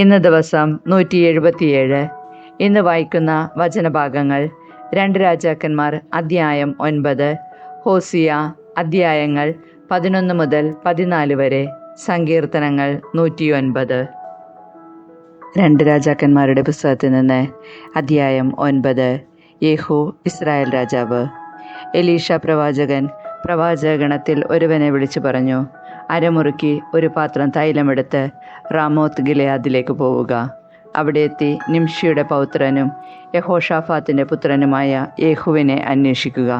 ഇന്ന് ദിവസം 177. ഇന്ന് വായിക്കുന്ന വചനഭാഗങ്ങൾ 2 രാജാക്കന്മാർ അധ്യായം 9, ഹോസിയ അധ്യായങ്ങൾ 11 മുതൽ 14 വരെ, സങ്കീർത്തനങ്ങൾ 109. 2 രാജാക്കന്മാരുടെ പുസ്തകത്തിൽ നിന്ന് അധ്യായം 9. യേഹൂ ഇസ്രായേൽ രാജാവ്. എലീഷ പ്രവാചകൻ പ്രവാചകഗണത്തിൽ ഒരുവനെ വിളിച്ചു പറഞ്ഞു, അരമുറുക്കി ഒരു പാത്രം തൈലമെടുത്ത് റാമോത്ത് ഗിലെയാദിലേക്ക് പോവുക. അവിടെ എത്തി നിംഷിയുടെ പൗത്രനും യഹോഷാഫാത്തിൻ്റെ പുത്രനുമായ യേഹുവിനെ അന്വേഷിക്കുക.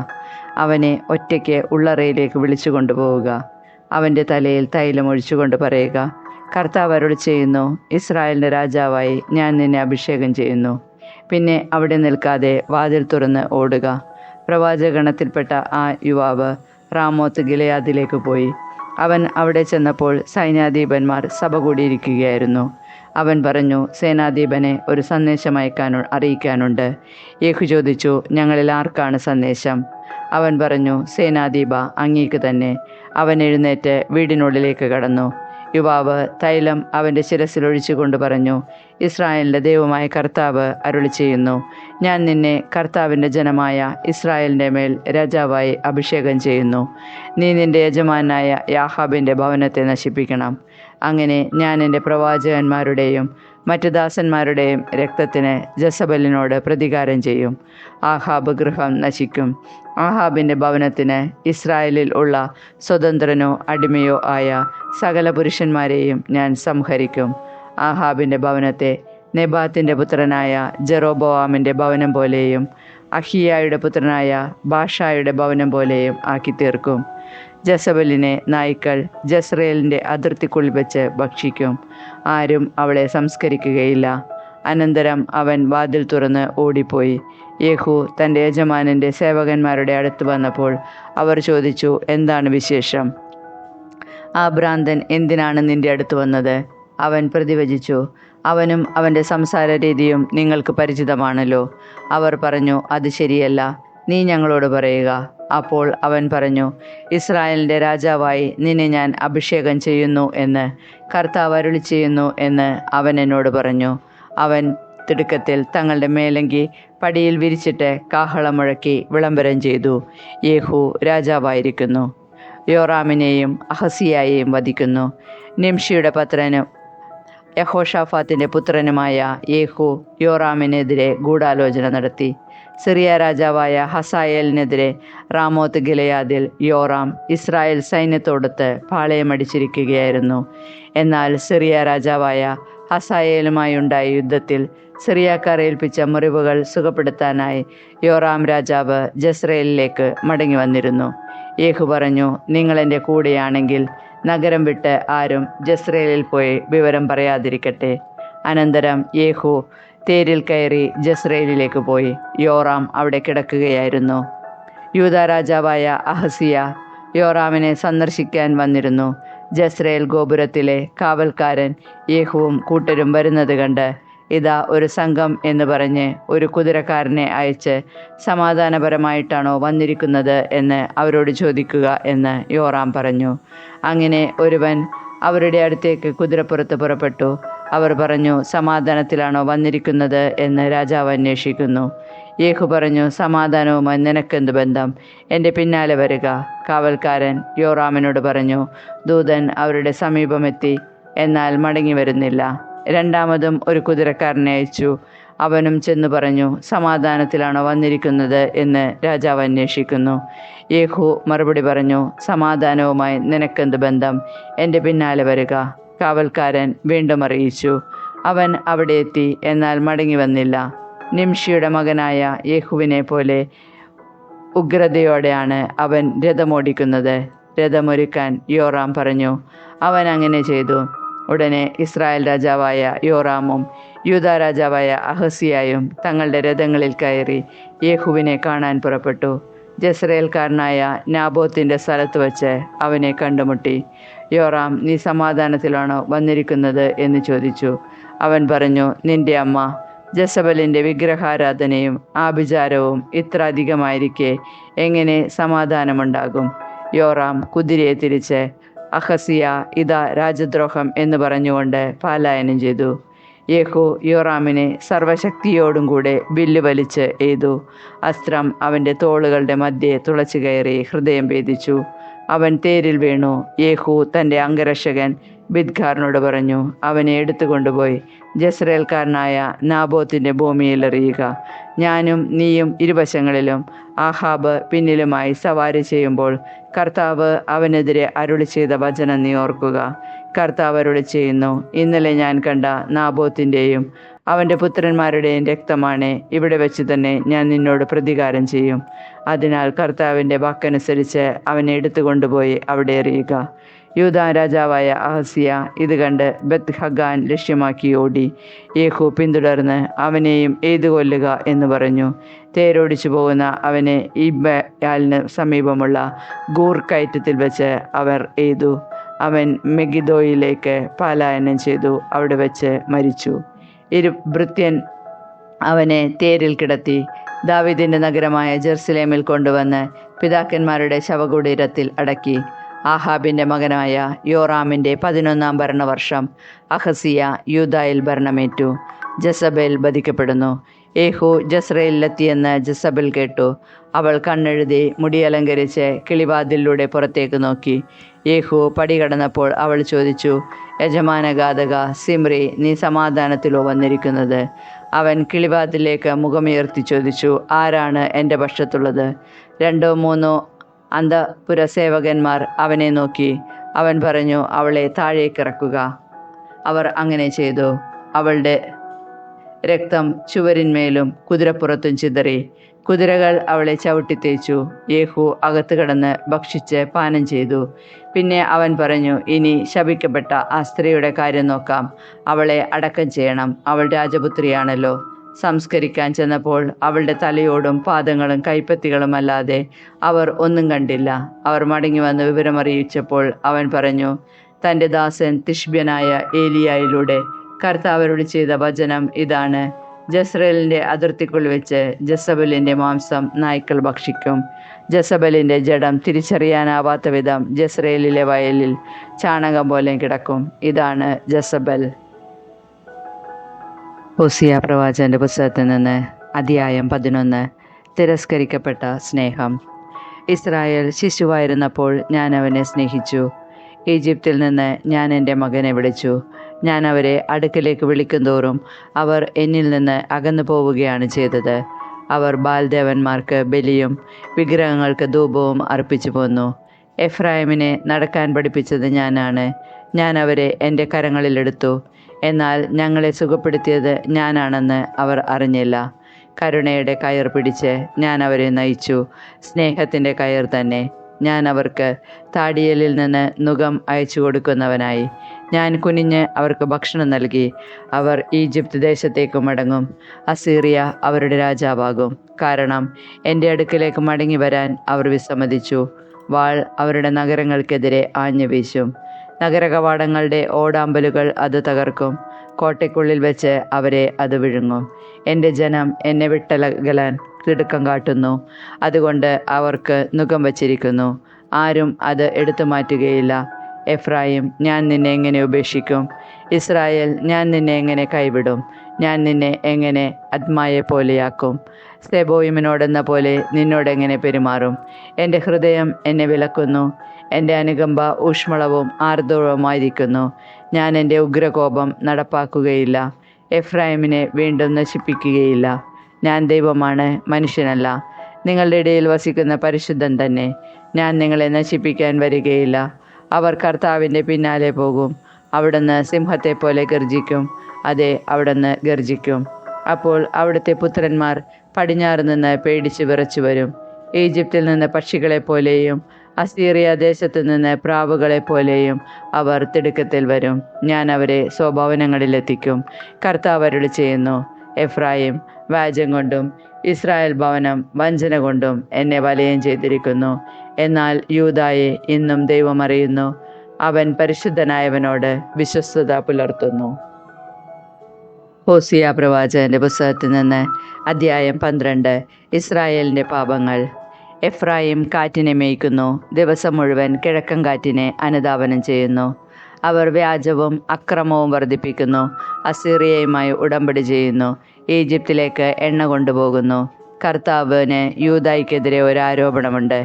അവനെ ഒറ്റയ്ക്ക് ഉള്ളറയിലേക്ക് വിളിച്ചു കൊണ്ടുപോവുക. അവൻ്റെ തലയിൽ തൈലം ഒഴിച്ചുകൊണ്ട് പറയുക, കർത്താവ് അരുളി ചെയ്യുന്നു, ഇസ്രായേലിൻ്റെ രാജാവായി ഞാൻ നിന്നെ അഭിഷേകം ചെയ്യുന്നു. പിന്നെ അവിടെ നിൽക്കാതെ വാതിൽ തുറന്ന് ഓടുക. പ്രവാചകഗണത്തിൽപ്പെട്ട ആ യുവാവ് റാമോത്ത് ഗിലെയാദിലേക്ക് പോയി. അവൻ അവിടെ ചെന്നപ്പോൾ സൈന്യാധിപന്മാർ സഭ കൂടിയിരിക്കുകയായിരുന്നു. അവൻ പറഞ്ഞു, സേനാധിപനെ ഒരു സന്ദേശം അറിയിക്കാനുണ്ട്. യേഹു ചോദിച്ചു, ഞങ്ങളിൽ ആർക്കാണ് സന്ദേശം? അവൻ പറഞ്ഞു, സേനാധിപ, അങ്ങേക്ക് തന്നെ. അവൻ എഴുന്നേറ്റ് വീടിനുള്ളിലേക്ക് കടന്നു. യുവാവ് തൈലം അവൻ്റെ ശിരസിലൊഴിച്ചുകൊണ്ട് പറഞ്ഞു, ഇസ്രായേലിൻ്റെ ദൈവമായ കർത്താവ് അരുളി ചെയ്യുന്നു, ഞാൻ നിന്നെ കർത്താവിൻ്റെ ജനമായ ഇസ്രായേലിൻ്റെ മേൽ രാജാവായി അഭിഷേകം ചെയ്യുന്നു. നീ നിൻ്റെ യജമാനായ യാഹാബിൻ്റെ ഭവനത്തെ നശിപ്പിക്കണം. അങ്ങനെ ഞാൻ എൻ്റെ പ്രവാചകന്മാരുടെയും മറ്റ് ദാസന്മാരുടെയും രക്തത്തിന് ജസബലിനോട് പ്രതികാരം ചെയ്യും. ആഹാബ് ഗൃഹം നശിക്കും. ആഹാബിൻ്റെ ഭവനത്തിന് ഇസ്രായേലിൽ ഉള്ള സ്വതന്ത്രനോ അടിമയോ ആയ സകല പുരുഷന്മാരെയും ഞാൻ സംഹരിക്കും. ആഹാബിൻ്റെ ഭവനത്തെ നെബാത്തിൻ്റെ പുത്രനായ ജെറോബോവാമിൻ്റെ ഭവനം പോലെയും അഹിയായുടെ പുത്രനായ ബാഷായുടെ ഭവനം പോലെയും ആക്കി തീർക്കും. ജസബലിനെ നായ്ക്കൾ ജസ്രയേലിൻ്റെ അതിർത്തിക്കുള്ളിൽ വെച്ച് ഭക്ഷിക്കും. ആരും അവളെ സംസ്കരിക്കുകയില്ല. അനന്തരം അവൻ വാതിൽ തുറന്ന് ഓടിപ്പോയി. യേഹൂ തൻ്റെ യജമാനൻ്റെ സേവകന്മാരുടെ അടുത്ത് വന്നപ്പോൾ അവർ ചോദിച്ചു, എന്താണ് വിശേഷം? ആ ഭ്രാന്തൻ എന്തിനാണ് നിന്റെ അടുത്ത് വന്നത്? അവൻ പ്രതിവചിച്ചു, അവനും അവൻ്റെ സംസാര രീതിയും നിങ്ങൾക്ക് പരിചിതമാണല്ലോ. അവർ പറഞ്ഞു, അത് ശരിയല്ല, നീ ഞങ്ങളോട് പറയുക. അപ്പോൾ അവൻ പറഞ്ഞു, ഇസ്രായേലിൻ്റെ രാജാവായി നിന്നെ ഞാൻ അഭിഷേകം ചെയ്യുന്നു എന്ന് കർത്താവ് അരുളി ചെയ്യുന്നു എന്ന് അവൻ എന്നോട് പറഞ്ഞു. അവൻ തിടുക്കത്തിൽ തങ്ങളുടെ മേലങ്കി പടിയിൽ വിരിച്ചിട്ട് കാഹളം മുഴക്കി വിളംബരം ചെയ്തു, യേഹൂ രാജാവായിരിക്കുന്നു. യോറാമിനെയും അഹസിയായെയും വധിക്കുന്നു. നിംഷിയുടെ പത്രനും യഹോഷാഫാത്തിൻ്റെ പുത്രനുമായ യേഹൂ യോറാമിനെതിരെ ഗൂഢാലോചന നടത്തി. സിറിയ രാജാവായ ഹസായേലിനെതിരെ റാമോത്ത് ഗിലെയാദിൽ യോറാം ഇസ്രായേൽ സൈന്യത്തോടൊത്ത് പാളയമടിച്ചിരിക്കുകയായിരുന്നു. എന്നാൽ സിറിയ രാജാവായ ഹസായേലുമായുണ്ടായ യുദ്ധത്തിൽ സിറിയക്കാർ ഏൽപ്പിച്ച മുറിവുകൾ സുഖപ്പെടുത്താനായി യോറാം രാജാവ് ജസ്രയേലിലേക്ക് മടങ്ങി വന്നിരുന്നു. യേഹു പറഞ്ഞു, നിങ്ങൾ എൻ്റെ കൂടെയാണെങ്കിൽ നഗരം വിട്ട് ആരും ജസ്രയേലിൽ പോയി വിവരം പറയാതിരിക്കട്ടെ. അനന്തരം യേഹു തേരിൽ കയറി ജസ്രയേലിലേക്ക് പോയി. യോറാം അവിടെ കിടക്കുകയായിരുന്നു. യൂദാ രാജാവായ അഹസിയ യോറാമിനെ സന്ദർശിക്കാൻ വന്നിരുന്നു. ജസ്രയേൽ ഗോപുരത്തിലെ കാവൽക്കാരൻ യേഹുവും കൂട്ടരും വരുന്നത് കണ്ട്, ഇതാ ഒരു സംഘം എന്ന് പറഞ്ഞ് ഒരു കുതിരക്കാരനെ അയച്ച് സമാധാനപരമായിട്ടാണോ വന്നിരിക്കുന്നത് എന്ന് അവരോട് ചോദിക്കുക എന്ന് യോറാം പറഞ്ഞു. അങ്ങനെ ഒരുവൻ അവരുടെ അടുത്തേക്ക് കുതിരപ്പുറത്ത് പുറപ്പെട്ടു. അവർ പറഞ്ഞു, സമാധാനത്തിലാണോ വന്നിരിക്കുന്നത് എന്ന് രാജാവ് അന്വേഷിക്കുന്നു. യേഹു പറഞ്ഞു, സമാധാനവുമായി നിനക്കെന്ത് ബന്ധം? എൻ്റെ പിന്നാലെ വരിക. കാവൽക്കാരൻ യോറാമിനോട് പറഞ്ഞു, ദൂതൻ അവരുടെ സമീപമെത്തി, എന്നാൽ മടങ്ങി വരുന്നില്ല. രണ്ടാമതും ഒരു കുതിരക്കാരനെ അയച്ചു. അവനും ചെന്നു പറഞ്ഞു, സമാധാനത്തിലാണോ വന്നിരിക്കുന്നത് എന്ന് രാജാവ് അന്വേഷിക്കുന്നു. യേഹു മറുപടി പറഞ്ഞു, സമാധാനവുമായി നിനക്കെന്ത് ബന്ധം? എൻ്റെ പിന്നാലെ വരിക. കാവൽക്കാരൻ വീണ്ടും അറിയിച്ചു. അവൻ അവിടെ എത്തി, എന്നാൽ മടങ്ങി വന്നില്ല. നിംഷിയുടെ മകനായ യേഹുവിനെ പോലെ ഉഗ്രതയോടെയാണ് അവൻ രഥമോടിക്കുന്നത്. രഥമൊരുക്കാൻ യോറാം പറഞ്ഞു. അവൻ അങ്ങനെ ചെയ്തു. ഉടനെ ഇസ്രായേൽ രാജാവായ യോറാമും യൂദാ രാജാവായ അഹസിയായും തങ്ങളുടെ രഥങ്ങളിൽ കയറി യേഹുവിനെ കാണാൻ പുറപ്പെട്ടു. ജസ്രയേൽക്കാരനായ നാബോത്തിൻ്റെ സ്ഥലത്ത് വച്ച് അവനെ കണ്ടുമുട്ടി. യോറാം, നീ സമാധാനത്തിലാണോ വന്നിരിക്കുന്നത് എന്ന് ചോദിച്ചു. അവൻ പറഞ്ഞു, നിന്റെ അമ്മ ജസബലിൻ്റെ വിഗ്രഹാരാധനയും ആഭിചാരവും ഇത്ര അധികമായിരിക്കെ എങ്ങനെ സമാധാനമുണ്ടാകും? യോറാം കുതിരയെ തിരിച്ച് അഹസിയ ഇതാ രാജദ്രോഹം എന്ന് പറഞ്ഞുകൊണ്ട് പലായനം ചെയ്തു. യേഹൂ യോറാമിനെ സർവശക്തിയോടും കൂടെ വില്ല് വലിച്ച് എയ്തു. അസ്ത്രം അവൻ്റെ തോളുകളുടെ മധ്യേ തുളച്ചു കയറി ഹൃദയം ഭേദിച്ചു. അവൻ തേരിൽ വീണു. യേഹൂ തൻ്റെ അംഗരക്ഷകൻ ബിദ്കാറിനോട് പറഞ്ഞു, അവനെ എടുത്തുകൊണ്ടുപോയി ജസ്രയേൽക്കാരനായ നാബോത്തിൻ്റെ ഭൂമിയിൽ എറിയുക. ഞാനും നീയും ഇരുവശങ്ങളിലും ആഹാബ് പിന്നിലുമായി സവാരി ചെയ്യുമ്പോൾ കർത്താവ് അവനെതിരെ അരുളി ചെയ്ത വചനം നീ ഓർക്കുക. കർത്താവ് അരുളി ചെയ്യുന്നു, ഇന്നലെ ഞാൻ കണ്ട നാബോത്തിൻ്റെയും അവൻ്റെ പുത്രന്മാരുടെയും രക്തമാണ് ഇവിടെ വെച്ച് തന്നെ ഞാൻ നിന്നോട് പ്രതികാരം ചെയ്യും. അതിനാൽ കർത്താവിൻ്റെ വാക്കനുസരിച്ച് അവനെ എടുത്തുകൊണ്ടുപോയി അവിടെ എറിയുക. യൂദാ രാജാവായ അഹസ്യ ഇത് കണ്ട് ബെത്ത് ഹഗാൻ ലക്ഷ്യമാക്കി ഓടി. യേഹൂ പിന്തുടർന്ന് അവനെയും എയ്തു കൊല്ലുക എന്ന് പറഞ്ഞു. തേരോടിച്ചു പോകുന്ന അവനെ ഈബയാലിന് സമീപമുള്ള ഗൂർ കയറ്റത്തിൽ വെച്ച് അവർ എയ്തു. അവൻ മെഗിദോയിലേക്ക് പലായനം ചെയ്തു. അവിടെ വെച്ച് മരിച്ചു. ഭൃത്യൻ അവനെ തേരിൽ കിടത്തി ദാവീദിൻ്റെ നഗരമായ ജെറുസലേമിൽ കൊണ്ടുവന്ന് പിതാക്കന്മാരുടെ ശവകുടീരത്തിൽ അടക്കി. ആഹാബിൻ്റെ മകനായ യോറാമിൻ്റെ 11-ാം ഭരണവർഷം അഹസിയ യൂദായിൽ ഭരണമേറ്റു. ജസബേൽ വധിക്കപ്പെടുന്നു. യേഹൂ ജസ്രയേലിലെത്തിയെന്ന് ജസബൽ കേട്ടു. അവൾ കണ്ണെഴുതി മുടിയലങ്കരിച്ച് കിളിവാതിലിലൂടെ പുറത്തേക്ക് നോക്കി. യേഹൂ പടി കടന്നപ്പോൾ അവൾ ചോദിച്ചു, യജമാനഘാതക സിമ്രി, നീ സമാധാനത്തിലോ വന്നിരിക്കുന്നത്? അവൻ കിളിവാതിലേക്ക് മുഖമുയർത്തി ചോദിച്ചു, ആരാണ് എൻ്റെ പക്ഷത്തുള്ളത്? 2-3 അന്തഃപുരസേവകന്മാർ അവനെ നോക്കി. അവൻ പറഞ്ഞു, അവളെ താഴേക്കിറക്കുക. അവർ അങ്ങനെ ചെയ്തു. അവളുടെ രക്തം ചുവരിന്മേലും കുതിരപ്പുറത്തും ചിതറി. കുതിരകൾ അവളെ ചവിട്ടിത്തേച്ചു. യേഹൂ അകത്ത് കടന്ന് ഭക്ഷിച്ച് പാനം ചെയ്തു. പിന്നെ അവൻ പറഞ്ഞു, ഇനി ശപിക്കപ്പെട്ട ആ സ്ത്രീയുടെ കാര്യം നോക്കാം. അവളെ അടക്കം ചെയ്യണം. അവൾ രാജപുത്രിയാണല്ലോ. സംസ്കരിക്കാൻ ചെന്നപ്പോൾ അവളുടെ തലയോടും പാദങ്ങളും കൈപ്പത്തികളും അല്ലാതെ അവർ ഒന്നും കണ്ടില്ല. അവർ മടങ്ങി വന്ന് വിവരമറിയിച്ചപ്പോൾ അവൻ പറഞ്ഞു, തൻ്റെ ദാസൻ തിഷ്ബ്യനായ ഏലിയായിലൂടെ കർത്താവരോട് ചെയ്ത വചനം ഇതാണ്, ജസ്രയേലിൻ്റെ അതിർത്തിക്കുള്ളിൽ വെച്ച് ജസബലിൻ്റെ മാംസം നായ്ക്കൾ ഭക്ഷിക്കും. ജസബലിൻ്റെ ജഡം തിരിച്ചറിയാനാവാത്ത വിധം ജസ്രയേലിലെ വയലിൽ ചാണകം പോലെ കിടക്കും. ഇതാണ് ജസബൽ. ഹോസിയ പ്രവാചകന്റെ പുസ്തകത്തിൽ നിന്ന് അധ്യായം 11. തിരസ്കരിക്കപ്പെട്ട സ്നേഹം. ഇസ്രായേൽ ശിശുവായിരുന്നപ്പോൾ ഞാൻ അവനെ സ്നേഹിച്ചു. ഈജിപ്തിൽ നിന്ന് ഞാൻ എൻ്റെ മകനെ വിളിച്ചു. ഞാൻ അവരെ അടുക്കലേക്ക് വിളിക്കുന്തോറും അവർ എന്നിൽ നിന്ന് അകന്നു പോവുകയാണ് ചെയ്തത്. അവർ ബാൽദേവന്മാർക്ക് ബലിയും വിഗ്രഹങ്ങൾക്ക് ധൂപവും അർപ്പിച്ചു പോന്നു. എഫ്രായിമിനെ നടക്കാൻ പഠിപ്പിച്ചത് ഞാനാണ്. ഞാൻ അവരെ എൻ്റെ കരങ്ങളിലെടുത്തു. എന്നാൽ ഞങ്ങളെ സുഖപ്പെടുത്തിയത് ഞാനാണെന്ന് അവർ അറിഞ്ഞില്ല. കരുണയുടെ കയർ പിടിച്ച് ഞാൻ അവരെ നയിച്ചു, സ്നേഹത്തിൻ്റെ കയർ തന്നെ. ഞാൻ അവർക്ക് താടിയലിൽ നിന്ന് നുകം അയച്ചു കൊടുക്കുന്നവനായി. ഞാൻ കുനിഞ്ഞ് അവർക്ക് ഭക്ഷണം നൽകി. അവർ ഈജിപ്ത് ദേശത്തേക്ക് മടങ്ങും. അസീറിയ അവരുടെ രാജാവാകും. കാരണം എൻ്റെ അടുക്കിലേക്ക് മടങ്ങി വരാൻ അവർ വിസമ്മതിച്ചു. വാൾ അവരുടെ നഗരങ്ങൾക്കെതിരെ ആഞ്ഞു വീശും. നഗരകവാടങ്ങളുടെ ഓടാമ്പലുകൾ അത് തകർക്കും. കോട്ടയ്ക്കുള്ളിൽ വെച്ച് അവരെ അത് വിഴുങ്ങും. എൻ്റെ ജനം എന്നെ വിട്ടകലാൻ തിടുക്കം കാട്ടുന്നു. അതുകൊണ്ട് അവർക്ക് നുകം വച്ചിരിക്കുന്നു. ആരും അത് എടുത്തു മാറ്റുകയില്ല. എഫ്രായിം, ഞാൻ നിന്നെ എങ്ങനെ ഉപേക്ഷിക്കും? ഇസ്രായേൽ, ഞാൻ നിന്നെ എങ്ങനെ കൈവിടും? ഞാൻ നിന്നെ എങ്ങനെ അദ്മായെ പോലെയാക്കും? സെബോയിമിനോടെന്ന പോലെ നിന്നോടെങ്ങനെ പെരുമാറും? എൻ്റെ ഹൃദയം എന്നെ വിലക്കുന്നു. എൻ്റെ അനുകമ്പ ഊഷ്മളവും ആർദ്രവുമായിരിക്കുന്നു. ഞാൻ എൻ്റെ ഉഗ്രകോപം നടപ്പാക്കുകയില്ല. എഫ്രായിമിനെ വീണ്ടും നശിപ്പിക്കുകയില്ല. ഞാൻ ദൈവമാണ്, മനുഷ്യനല്ല. നിങ്ങളുടെ ഇടയിൽ വസിക്കുന്ന പരിശുദ്ധൻ തന്നെ. ഞാൻ നിങ്ങളെ നശിപ്പിക്കാൻ വരികയില്ല. അവർ കർത്താവിൻ്റെ പിന്നാലെ പോകും. അവിടുന്ന് സിംഹത്തെ പോലെ ഗർജിക്കും. അതെ, അവിടുന്ന് ഗർജിക്കും. അപ്പോൾ അവിടുത്തെ പുത്രന്മാർ പടിഞ്ഞാറ് നിന്ന് പേടിച്ച് വിറച്ചു വരും. ഈജിപ്തിൽ നിന്ന് പക്ഷികളെപ്പോലെയും അസീറിയ ദേശത്തു നിന്ന് പ്രാവുകളെപ്പോലെയും അവർ തിടുക്കത്തിൽ വരും. ഞാൻ അവരെ സ്വഭവനങ്ങളിലെത്തിക്കും. കർത്താവ് അരുളി ചെയ്യുന്നു. എഫ്രായിം വ്യാജം കൊണ്ടും ഇസ്രായേൽ ഭവനം വഞ്ചന കൊണ്ടും എന്നെ വലയം ചെയ്തിരിക്കുന്നു. എന്നാൽ യൂദായെ ഇന്നും ദൈവം അറിയുന്നു. അവൻ പരിശുദ്ധനായവനോട് വിശ്വസ്തത പുലർത്തുന്നു. ഹോസിയ പ്രവാചകന്റെ പുസ്തകത്തിൽ നിന്ന് അധ്യായം 12. ഇസ്രായേലിൻ്റെ പാപങ്ങൾ. എഫ്രായിം കാറ്റിനെ മേയ്ക്കുന്നു. ദിവസം മുഴുവൻ കിഴക്കൻ കാറ്റിനെ അനുധാവനം ചെയ്യുന്നു. അവർ വ്യാജവും അക്രമവും വർദ്ധിപ്പിക്കുന്നു. അസീറിയയുമായി ഉടമ്പടി ചെയ്യുന്നു. ഈജിപ്തിലേക്ക് എണ്ണ കൊണ്ടുപോകുന്നു. കർത്താവിന് യൂദായ്ക്കെതിരെ ഒരു ആരോപണമുണ്ട്.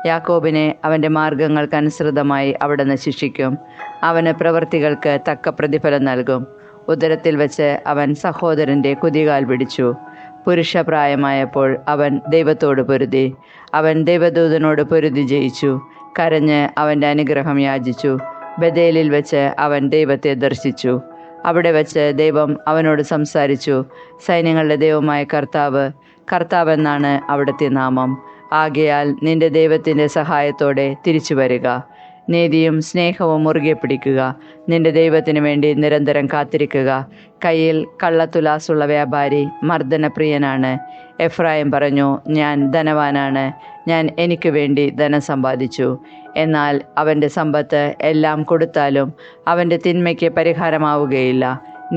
യാക്കോബിനെ അവൻ്റെ മാർഗങ്ങൾക്കനുസൃതമായി അവിടുന്ന് ശിക്ഷിക്കും. അവന് പ്രവൃത്തികൾക്ക് തക്ക പ്രതിഫലം നൽകും. ഉദരത്തിൽ വെച്ച് അവൻ സഹോദരൻ്റെ കുതികാൽ പിടിച്ചു. പുരുഷപ്രായമായപ്പോൾ അവൻ ദൈവത്തോട് പൊരുതി. അവൻ ദൈവദൂതനോട് പൊരുതി ജയിച്ചു. കരഞ്ഞ് അവൻ്റെ അനുഗ്രഹം യാചിച്ചു. ബഥേലിൽ വെച്ച് അവൻ ദൈവത്തെ ദർശിച്ചു. അവിടെ വെച്ച് ദൈവം അവനോട് സംസാരിച്ചു. സൈന്യങ്ങളുടെ ദൈവമായ കർത്താവെന്നാണ് അവിടുത്തെ നാമം. ആകയാൽ നിന്റെ ദൈവത്തിൻ്റെ സഹായത്തോടെ തിരിച്ചു വരിക. നീതിയും സ്നേഹവും മുറുകെ പിടിക്കുക. നിന്റെ ദൈവത്തിനു വേണ്ടി നിരന്തരം കാത്തിരിക്കുക. കയ്യിൽ കള്ളത്തുലാസുള്ള വ്യാപാരി മർദ്ദനപ്രിയനാണ്. എഫ്രായിം പറഞ്ഞു, ഞാൻ ധനവാനാണ്, ഞാൻ എനിക്ക് വേണ്ടി ധനം സമ്പാദിച്ചു. എന്നാൽ അവൻ്റെ സമ്പത്ത് എല്ലാം കൊടുത്താലും അവൻ്റെ തിന്മയ്ക്ക് പരിഹാരമാവുകയില്ല.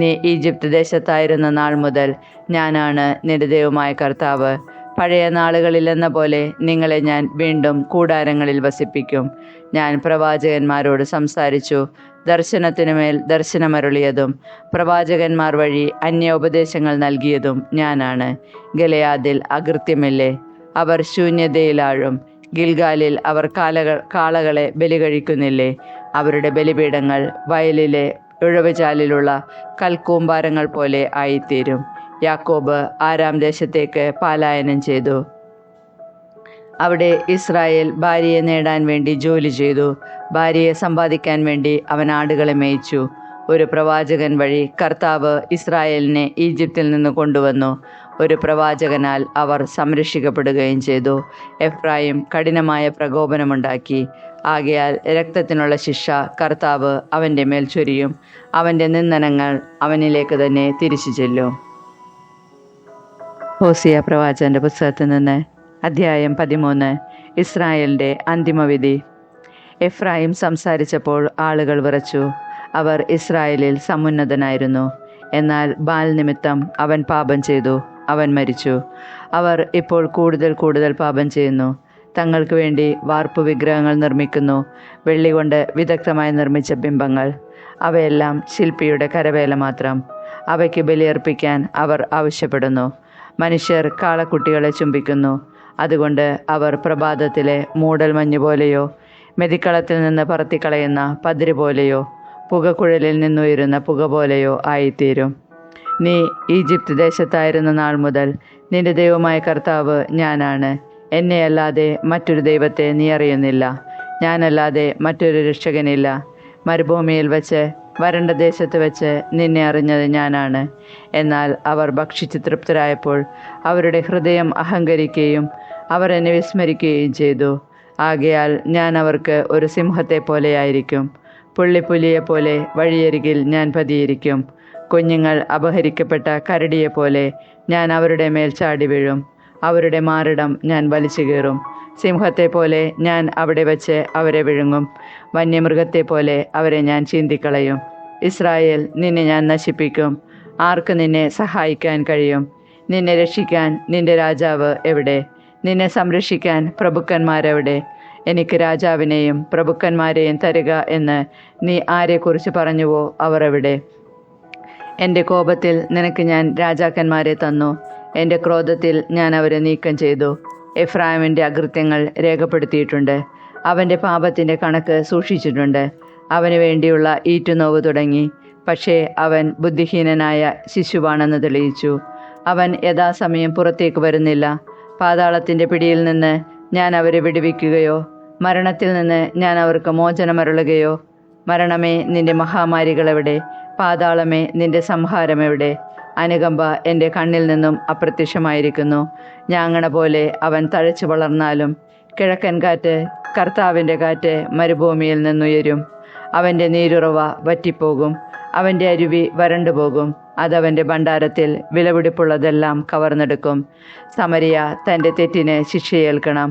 നീ ഈജിപ്ത് ദേശത്തായിരുന്ന നാൾ മുതൽ ഞാനാണ് നിന്റെ ദൈവമായ കർത്താവ്. പഴയ നാളുകളിലെന്ന പോലെ നിങ്ങളെ ഞാൻ വീണ്ടും കൂടാരങ്ങളിൽ വസിപ്പിക്കും. ഞാൻ പ്രവാചകന്മാരോട് സംസാരിച്ചു, ദർശനത്തിനുമേൽ ദർശനമരുളിയതും പ്രവാചകന്മാർ വഴി അന്യോപദേശങ്ങൾ നൽകിയതും ഞാനാണ്. ഗിലെയാദിൽ അകൃത്യമില്ലേ? അവർ ശൂന്യതയിലാഴും. ഗിൽഗാലിൽ അവർ കാളകളെ ബലി കഴിക്കുന്നില്ലേ? അവരുടെ ബലിപീഠങ്ങൾ വയലിലെ ഉഴവുചാലിലുള്ള കൽക്കൂമ്പാരങ്ങൾ പോലെ ആയിത്തീരും. യാക്കോബ് ആരാം ദേശത്തേക്ക് പലായനം ചെയ്തു. അവിടെ ഇസ്രായേൽ ഭാര്യയെ നേടാൻ വേണ്ടി ജോലി ചെയ്തു. ഭാര്യയെ സമ്പാദിക്കാൻ വേണ്ടി അവൻ ആടുകളെ മേയിച്ചു. ഒരു പ്രവാചകൻ വഴി കർത്താവ് ഇസ്രായേലിനെ ഈജിപ്തിൽ നിന്ന് കൊണ്ടുവന്നു. ഒരു പ്രവാചകനാൽ അവർ സംരക്ഷിക്കപ്പെടുകയും ചെയ്തു. എഫ്രായിം കഠിനമായ പ്രകോപനമുണ്ടാക്കി. ആകയാൽ രക്തത്തിനുള്ള ശിക്ഷ കർത്താവ് അവൻ്റെ മേൽ ചൊരിയും. അവൻ്റെ നിന്ദനങ്ങൾ അവനിലേക്ക് തന്നെ തിരിച്ചു ചെല്ലും. ഹോസിയ പ്രവാചകന്റെ പുസ്തകത്തിൽ നിന്ന് അധ്യായം 13. ഇസ്രായേലിൻ്റെ അന്തിമവിധി. എഫ്രായിം സംസാരിച്ചപ്പോൾ ആളുകൾ വിറച്ചു. അവർ ഇസ്രായേലിൽ സമുന്നതനായിരുന്നു. എന്നാൽ ബാൽ നിമിത്തം അവൻ പാപം ചെയ്തു. അവൻ മരിച്ചു. അവർ ഇപ്പോൾ കൂടുതൽ പാപം ചെയ്യുന്നു. തങ്ങൾക്ക് വേണ്ടി വാർപ്പ് വിഗ്രഹങ്ങൾ നിർമ്മിക്കുന്നു. വെള്ളി കൊണ്ട് വിദഗ്ധമായി നിർമ്മിച്ച ബിംബങ്ങൾ. അവയെല്ലാം ശില്പിയുടെ കരവേല മാത്രം. അവയ്ക്ക് ബലിയർപ്പിക്കാൻ അവർ ആവശ്യപ്പെടുന്നു. മനുഷ്യർ കാളക്കുട്ടികളെ ചുംബിക്കുന്നു. അതുകൊണ്ട് അവർ പ്രഭാതത്തിലെ മൂടൽ മഞ്ഞ് പോലെയോ മെതിക്കളത്തിൽ നിന്ന് പറത്തിക്കളയുന്ന പതിര് പോലെയോ പുകക്കുഴലിൽ നിന്നുയരുന്ന പുക പോലെയോ ആയിത്തീരും. നീ ഈജിപ്ത് ദേശത്തായിരുന്ന നാൾ മുതൽ നിന്റെ ദൈവമായ കർത്താവ് ഞാനാണ്. എന്നെയല്ലാതെ മറ്റൊരു ദൈവത്തെ നീ അറിയുന്നില്ല. ഞാനല്ലാതെ മറ്റൊരു രക്ഷകനില്ല. മരുഭൂമിയിൽ വെച്ച് വരണ്ട ദേശത്ത് വെച്ച് നിന്നെ അറിഞ്ഞത് ഞാനാണ്. എന്നാൽ അവർ ഭക്ഷിച്ച് തൃപ്തരായപ്പോൾ അവരുടെ ഹൃദയം അഹങ്കരിക്കുകയും അവർ എന്നെ വിസ്മരിക്കുകയും ചെയ്തു. ആകയാൽ ഞാൻ അവർക്ക് ഒരു സിംഹത്തെ പോലെയായിരിക്കും. പുള്ളിപ്പുലിയെപ്പോലെ വഴിയരികിൽ ഞാൻ പതിയിരിക്കും. കുഞ്ഞുങ്ങൾ അപഹരിക്കപ്പെട്ട കരടിയെപ്പോലെ ഞാൻ അവരുടെ മേൽ ചാടി വീഴും. അവരുടെ മാറിടം ഞാൻ വലിച്ചു കീറും. സിംഹത്തെപ്പോലെ ഞാൻ അവിടെ വച്ച് അവരെ വിഴുങ്ങും. വന്യമൃഗത്തെപ്പോലെ അവരെ ഞാൻ ചീന്തിക്കളയും. ഇസ്രായേൽ, നിന്നെ ഞാൻ നശിപ്പിക്കും. ആർക്ക് നിന്നെ സഹായിക്കാൻ കഴിയും? നിന്നെ രക്ഷിക്കാൻ നിന്റെ രാജാവ് എവിടെ? നിന്നെ സംരക്ഷിക്കാൻ പ്രഭുക്കന്മാരെവിടെ? എനിക്ക് രാജാവിനെയും പ്രഭുക്കന്മാരെയും തരിക എന്ന് നീ ആരെക്കുറിച്ച് പറഞ്ഞുവോ അവർ എവിടെ? എൻ്റെ കോപത്തിൽ നിനക്ക് ഞാൻ രാജാക്കന്മാരെ തന്നു. എൻ്റെ ക്രോധത്തിൽ ഞാൻ അവരെ നീക്കം ചെയ്തു. എഫ്രായിമിൻ്റെ അകൃത്യങ്ങൾ രേഖപ്പെടുത്തിയിട്ടുണ്ട്. അവൻ്റെ പാപത്തിൻ്റെ കണക്ക് സൂക്ഷിച്ചിട്ടുണ്ട്. അവന് വേണ്ടിയുള്ള ഈറ്റുനോവ് തുടങ്ങി. പക്ഷേ അവൻ ബുദ്ധിഹീനനായ ശിശുവാണെന്ന് തെളിയിച്ചു. അവൻ യഥാസമയം പുറത്തേക്ക് വരുന്നില്ല. പാതാളത്തിൻ്റെ പിടിയിൽ നിന്ന് ഞാൻ അവരെ വിടുവിക്കുകയോ മരണത്തിൽ നിന്ന് ഞാൻ അവർക്ക് മോചനമരുളുകയോ? മരണമേ, നിന്റെ മഹാമാരികളെവിടെ? പാതാളമേ, നിന്റെ സംഹാരമെവിടെ? അനുകമ്പ എൻ്റെ കണ്ണിൽ നിന്നും അപ്രത്യക്ഷമായിരിക്കുന്നു. ഞാങ്ങണ പോലെ അവൻ തഴച്ചു വളർന്നാലും കിഴക്കൻ കാറ്റ്, കർത്താവിൻ്റെ കാറ്റ് മരുഭൂമിയിൽ നിന്നുയരും. അവൻ്റെ നീരുറവ വറ്റിപ്പോകും. അവൻ്റെ അരുവി വരണ്ടുപോകും. അതവൻ്റെ ഭണ്ഡാരത്തിൽ വിലപിടിപ്പുള്ളതെല്ലാം കവർന്നെടുക്കും. സമരിയ തൻ്റെ തെറ്റിന് ശിക്ഷയേൽക്കണം.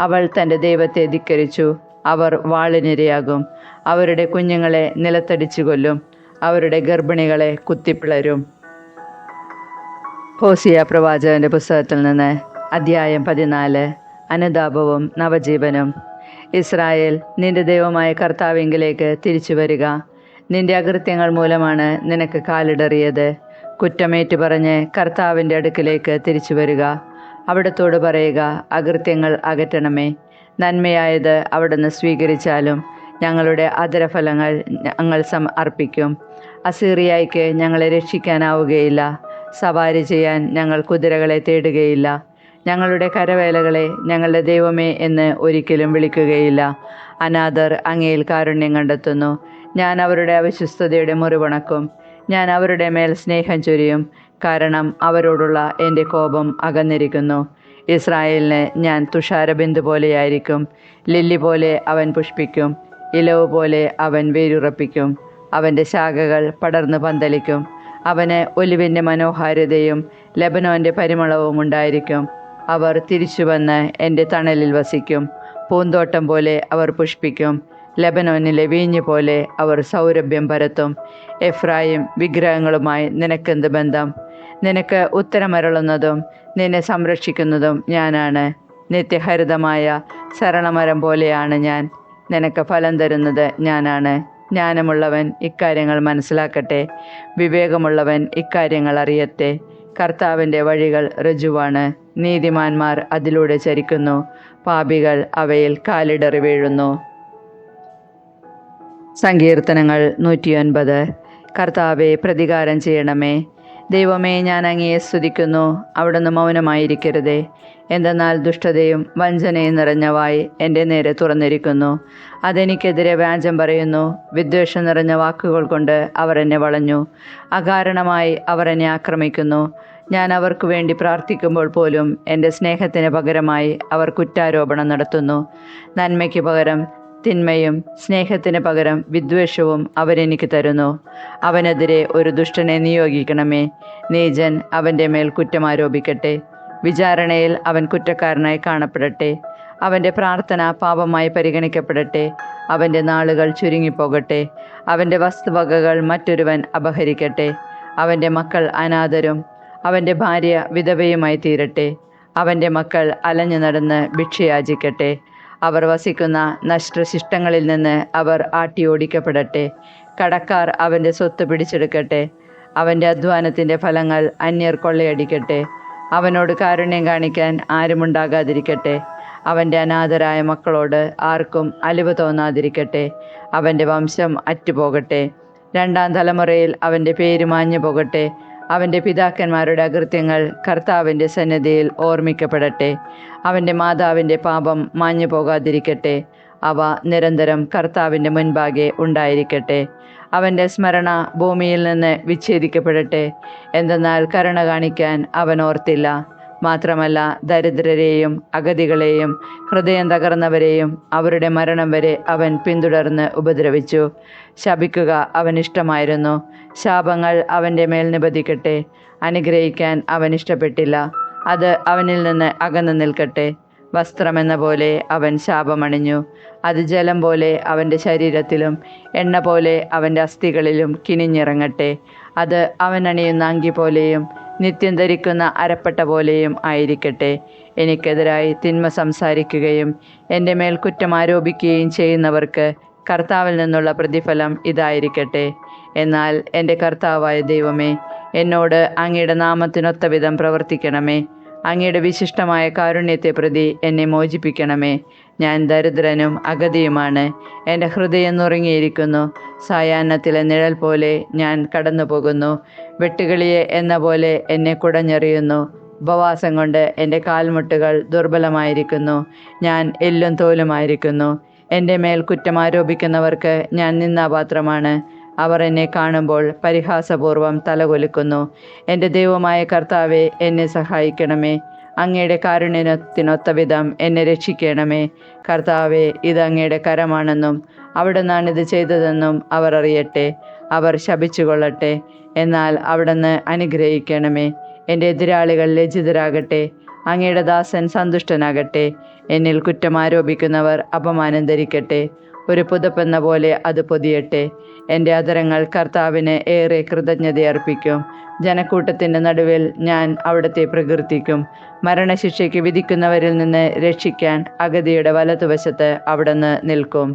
അവൾ തൻ്റെ ദൈവത്തെ ധിക്കരിച്ചു. അവർ വാളിനിരയാകും. അവരുടെ കുഞ്ഞുങ്ങളെ നിലത്തടിച്ചു കൊല്ലും. അവരുടെ ഗർഭിണികളെ കുത്തിപ്പിളരും. ഹോസിയ പ്രവാചകന്റെ പുസ്തകത്തിൽ നിന്ന് അധ്യായം 14. അനുതാപവും നവജീവനും. ഇസ്രായേൽ, നിന്റെ ദൈവമായ കർത്താവിങ്കിലേക്ക് തിരിച്ചു വരിക. നിന്റെ അകൃത്യങ്ങൾ മൂലമാണ് നിനക്ക് കാലിടറിയത്. കുറ്റമേറ്റു പറഞ്ഞ് കർത്താവിൻ്റെ അടുക്കിലേക്ക് തിരിച്ചു വരിക. അവിടത്തോട് പറയുക, അകൃത്യങ്ങൾ അകറ്റണമേ. നന്മയായത് അവിടുന്ന് സ്വീകരിച്ചാലും ഞങ്ങളുടെ അധരഫലങ്ങൾ ഞങ്ങൾ അർപ്പിക്കും. അസീറിയായ്ക്ക് ഞങ്ങളെ രക്ഷിക്കാനാവുകയില്ല. സവാരി ചെയ്യാൻ ഞങ്ങൾ കുതിരകളെ തേടുകയില്ല. ഞങ്ങളുടെ കരവേലകളെ ഞങ്ങളുടെ ദൈവമേ എന്ന് ഒരിക്കലും വിളിക്കുകയില്ല. അനാഥർ അങ്ങയിൽ കാരുണ്യം കണ്ടെത്തുന്നു. ഞാൻ അവരുടെ അവിശ്വസ്തതയുടെ മുറിവുണക്കും. ഞാൻ അവരുടെ മേൽ സ്നേഹം ചൊരിയും, കാരണം അവരോടുള്ള എൻ്റെ കോപം അകന്നിരിക്കുന്നു. ഇസ്രായേലിന് ഞാൻ തുഷാരബിന്ദു പോലെയായിരിക്കും. ലില്ലി പോലെ അവൻ പുഷ്പിക്കും, ഇലവ് പോലെ അവൻ വേരുറപ്പിക്കും. അവൻ്റെ ശാഖകൾ പടർന്നു പന്തലിക്കും. അവന് ഒലിവിൻ്റെ മനോഹാരിതയും ലെബനോൻ്റെ പരിമളവും ഉണ്ടായിരിക്കും. അവർ തിരിച്ചു വന്ന് എൻ്റെ തണലിൽ വസിക്കും. പൂന്തോട്ടം പോലെ അവർ പുഷ്പിക്കും. ലെബനോനിലെ വീഞ്ഞ് പോലെ അവർ സൗരഭ്യം പരത്തും. എഫ്രായിം, വിഗ്രഹങ്ങളുമായി നിനക്കെന്ത് ബന്ധം? നിനക്ക് ഉത്തരമരുളുന്നതും നിന്നെ സംരക്ഷിക്കുന്നതും ഞാനാണ്. നിത്യഹരിതമായ സരളമരം പോലെയാണ് ഞാൻ. നിനക്ക് ഫലം തരുന്നത് ഞാനാണ്. ജ്ഞാനമുള്ളവൻ ഇക്കാര്യങ്ങൾ മനസ്സിലാക്കട്ടെ. വിവേകമുള്ളവൻ ഇക്കാര്യങ്ങൾ അറിയട്ടെ. കർത്താവിൻ്റെ വഴികൾ ഋജുവാണ്. നീതിമാന്മാർ അതിലൂടെ ചരിക്കുന്നു. പാപികൾ അവയിൽ കാലിടറി വീഴുന്നു. സങ്കീർത്തനങ്ങൾ 109. കർത്താവെ, പ്രതികാരം ചെയ്യണമേ. ദൈവമേ, ഞാൻ അങ്ങയെ സ്തുതിക്കുന്നു. അവിടുന്ന് മൗനമായിരിക്കരുതേ. എന്തെന്നാൽ ദുഷ്ടതയും വഞ്ചനയും നിറഞ്ഞ വായ് എൻ്റെ നേരെ തുറന്നിരിക്കുന്നു. അതെനിക്കെതിരെ വ്യാജം പറയുന്നു. വിദ്വേഷം നിറഞ്ഞ വാക്കുകൾ കൊണ്ട് അവർ എന്നെ വളഞ്ഞു. അകാരണമായി അവർ എന്നെ ആക്രമിക്കുന്നു. ഞാൻ അവർക്ക് വേണ്ടി പ്രാർത്ഥിക്കുമ്പോൾ പോലും എൻ്റെ സ്നേഹത്തിന് പകരമായി അവർ കുറ്റാരോപണം നടത്തുന്നു. നന്മയ്ക്ക് പകരം തിന്മയും സ്നേഹത്തിന് പകരം വിദ്വേഷവും അവരെനിക്ക് തരുന്നു. അവനെതിരെ ഒരു ദുഷ്ടനെ നിയോഗിക്കണമേ. നീചൻ അവൻ്റെ മേൽ കുറ്റം ആരോപിക്കട്ടെ. വിചാരണയിൽ അവൻ കുറ്റക്കാരനായി കാണപ്പെടട്ടെ. അവൻ്റെ പ്രാർത്ഥന പാപമായി പരിഗണിക്കപ്പെടട്ടെ. അവൻ്റെ നാളുകൾ ചുരുങ്ങിപ്പോകട്ടെ. അവൻ്റെ വസ്തുവകകൾ മറ്റൊരുവൻ അപഹരിക്കട്ടെ. അവൻ്റെ മക്കൾ അനാഥരും അവൻ്റെ ഭാര്യ വിധവയുമായി തീരട്ടെ. അവൻ്റെ മക്കൾ അലഞ്ഞു നടന്ന് ഭിക്ഷയാചിക്കട്ടെ. അവർ വസിക്കുന്ന നഷ്ടശിഷ്ടങ്ങളിൽ നിന്ന് അവർ ആട്ടിയോടിക്കപ്പെടട്ടെ. കടക്കാർ അവൻ്റെ സ്വത്ത് പിടിച്ചെടുക്കട്ടെ. അവൻ്റെ അധ്വാനത്തിൻ്റെ ഫലങ്ങൾ അന്യർ കൊള്ളയടിക്കട്ടെ. അവനോട് കാരുണ്യം കാണിക്കാൻ ആരുമുണ്ടാകാതിരിക്കട്ടെ. അവൻ്റെ അനാഥരായ മക്കളോട് ആർക്കും അലിവ് തോന്നാതിരിക്കട്ടെ. അവൻ്റെ വംശം അറ്റുപോകട്ടെ. 2-ാം തലമുറയിൽ അവൻ്റെ പേര് മാഞ്ഞു പോകട്ടെ. അവൻ്റെ പിതാക്കന്മാരുടെ അകൃത്യങ്ങൾ കർത്താവിൻ്റെ സന്നിധിയിൽ ഓർമ്മിക്കപ്പെടട്ടെ. അവൻ്റെ മാതാവിൻ്റെ പാപം മാഞ്ഞു പോകാതിരിക്കട്ടെ. അവ നിരന്തരം കർത്താവിൻ്റെ മുൻപാകെ ഉണ്ടായിരിക്കട്ടെ. അവൻ്റെ സ്മരണ ഭൂമിയിൽ നിന്ന് വിച്ഛേദിക്കപ്പെടട്ടെ. എന്തെന്നാൽ കരുണ കാണിക്കാൻ അവൻ ഓർത്തില്ല. മാത്രമല്ല, ദരിദ്രരെയും അഗതികളെയും ഹൃദയം തകർന്നവരെയും അവരുടെ മരണം വരെ അവൻ പിന്തുടർന്ന് ഉപദ്രവിച്ചു. ശപിക്കുക അവനിഷ്ടമായിരുന്നു. ശാപങ്ങൾ അവൻ്റെ മേൽ നിപതിക്കട്ടെ. അനുഗ്രഹിക്കാൻ അവൻ ഇഷ്ടപ്പെട്ടില്ല. അത് അവനിൽ നിന്ന് അകന്നു നിൽക്കട്ടെ. വസ്ത്രമെന്ന പോലെ അവൻ ശാപമണിഞ്ഞു. അത് ജലം പോലെ അവൻ്റെ ശരീരത്തിലും എണ്ണ പോലെ അവൻ്റെ അസ്ഥികളിലും കിനിഞ്ഞിറങ്ങട്ടെ. അത് അവൻ അണിയുന്ന അങ്കി പോലെയും നിത്യം ധരിക്കുന്ന അരപ്പട്ട പോലെയും ആയിരിക്കട്ടെ. എനിക്കെതിരായി തിന്മ സംസാരിക്കുകയും എൻ്റെ മേൽ കുറ്റം ആരോപിക്കുകയും ചെയ്യുന്നവർക്ക് കർത്താവിൽ നിന്നുള്ള പ്രതിഫലം ഇതായിരിക്കട്ടെ. എന്നാൽ എൻ്റെ കർത്താവായ ദൈവമേ, എന്നോട് അങ്ങയുടെ നാമത്തിനൊത്ത വിധം പ്രവർത്തിക്കണമേ. അങ്ങയുടെ വിശിഷ്ടമായ കാരുണ്യത്തെ പ്രതി എന്നെ മോചിപ്പിക്കണമേ. ഞാൻ ദരിദ്രനും അഗതിയുമാണ്. എൻ്റെ ഹൃദയം നുറുങ്ങിയിരിക്കുന്നു. സായാഹ്നത്തിലെ നിഴൽ പോലെ ഞാൻ കടന്നു പോകുന്നു. വെട്ടുകിളിയെ എന്ന പോലെ എന്നെ കുടഞ്ഞെറിയുന്നു. ഉപവാസം കൊണ്ട് എൻ്റെ കാൽമുട്ടുകൾ ദുർബലമായിരിക്കുന്നു. ഞാൻ എല്ലും തോലുമായിരിക്കുന്നു. എൻ്റെ മേൽ കുറ്റം ആരോപിക്കുന്നവർക്ക് ഞാൻ നിന്ദാപാത്രമാണ്. അവർ എന്നെ കാണുമ്പോൾ പരിഹാസപൂർവ്വം തലകുലുക്കുന്നു. എൻ്റെ ദൈവമായ കർത്താവെ, എന്നെ സഹായിക്കണമേ. അങ്ങയുടെ കാരുണ്യത്തിനൊത്ത വിധം എന്നെ രക്ഷിക്കണമേ. കർത്താവെ, ഇത് അങ്ങയുടെ കരമാണെന്നും അവിടുന്നാണിത് ചെയ്തതെന്നും അവർ അറിയട്ടെ. അവർ ശപിച്ചുകൊള്ളട്ടെ. എന്നാൽ അവിടുന്ന് അനുഗ്രഹിക്കണമേ. എൻ്റെ എതിരാളികൾ ലജ്ജിതരാകട്ടെ. അങ്ങയുടെ ദാസൻ സന്തുഷ്ടനാകട്ടെ. എന്നിൽ കുറ്റം ആരോപിക്കുന്നവർ അപമാനം ധരിക്കട്ടെ. ഒരു പുതപ്പെന്ന പോലെ അത് പൊതിയട്ടെ. എൻ്റെ അധരങ്ങൾ കർത്താവിന് ഏറെ കൃതജ്ഞതയർപ്പിക്കും. ജനക്കൂട്ടത്തിൻ്റെ നടുവിൽ ഞാൻ അവിടുത്തെ പ്രകീർത്തിക്കും. മരണശിക്ഷയ്ക്ക് വിധിക്കുന്നവരിൽ നിന്ന് രക്ഷിക്കാൻ അഗതിയുടെ വലതുവശത്ത് അവിടുന്ന് നിൽക്കും.